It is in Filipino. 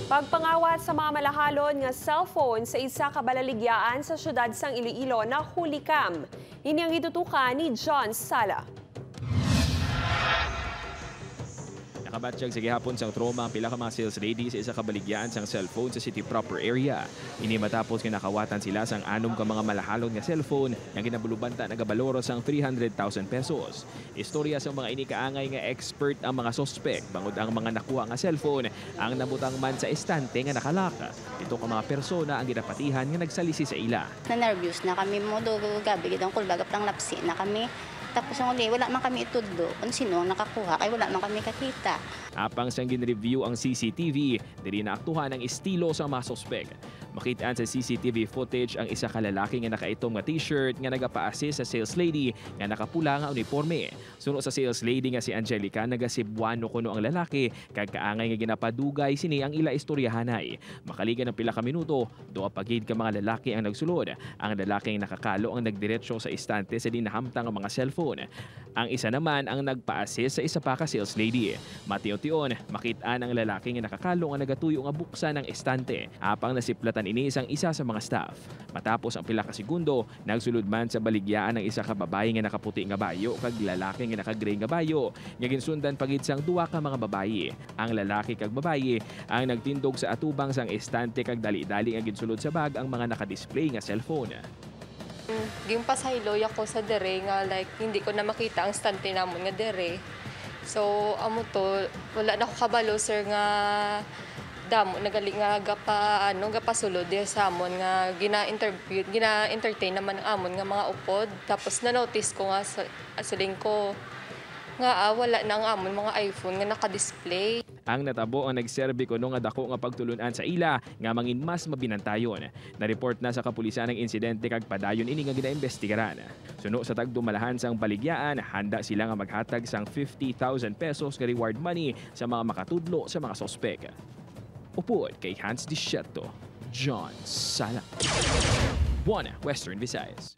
Pagpangawat sa mga malahalon nga cellphone sa isa ka balaligyaan sa syudad sang Iloilo na hulikam. Ini ang itutukan ni John Sala. Nakabatsyag sa gihapon sang trauma ang pila ka mga sales lady sa isa ka baligyan sang cellphone sa city proper area. Ini matapos kinakawatan sila sang anom ka mga malahalon nga cellphone nga ginabulubanta nagabaloro sang 300,000 pesos. Istorya sa mga ini kaangay nga expert ang mga suspect bangod ang mga nakuha nga cellphone ang nabutang man sa estante nga nakalaka. Ito ka mga persona ang ginapatihan nga nagsalisi sa ila. Na-nervous na kami mo do gabi gidong kulbagap lang lapsi na kami. Tapos yung wala man kami itudlo. Kung sino ang nakakuha, ay wala man kami kakita. Apang sang gin-review ang CCTV, diri naaktuhan ang estilo sa mga suspect. Makitaan sa CCTV footage ang isa ka lalaki nga nakaitom nga t-shirt nga nagapa-assist sa sales lady nga nakapula nga uniforme. Suno sa sales lady nga si Angelica, nagasibwano kuno ang lalaki kag kaangay nga ginapadugay sini ang ila istoryahanay. Makaligan ng pila ka minuto, duha pa gid ka mga lalaki ang nagsulod. Ang lalaking nakakalo ang nagdiretso sa istante sa dinahamtang mga cellphone. Ang isa naman ang nagpa-assist sa isa pa ka sales lady. Matiyon-tion, makitaan ang lalaki nga nakakalo nga nagatuyo nga buksan ng estante. Apang nasiplatan ini isang isa sa mga staff. Matapos ang pila ka segundo, nagsulod man sa baligyaan ng isa ka babae nga nakaputi nga bayo kag lalaki nga naka-gray nga bayo. Nga ginsundan pagid sang duwa ka mga babaye. Ang lalaki kag babaye ang nagtindog sa atubang sang estante kag dali-dali nga ginsulod sa bag ang mga naka-display nga cellphone. Ging pasayloy ako sa dere nga like hindi ko na makita ang stante namon nga dere. So amo to wala na ko kabalo sir nga damo nagali nga gapasulod sa amon nga gina-entertain naman ang amon nga mga upod. Tapos na-notice ko nga sa lingko nga wala na ang amon mga iPhone nga naka-display. Ang natabo ang nagserbi kuno nga dako nga pagtulunan sa ila nga mangin mas mabinantayon. Na-report na sa kapulisan ang insidente kag padayon ini nga ginaimbestigaran. Suno sa tagdumalahan sang baligyaan, handa sila nga maghatag sang 50,000 pesos nga reward money sa mga makatudlo sa mga sospek. Upod kay Hans Dischetto, John Sala. 1 Western Visayas.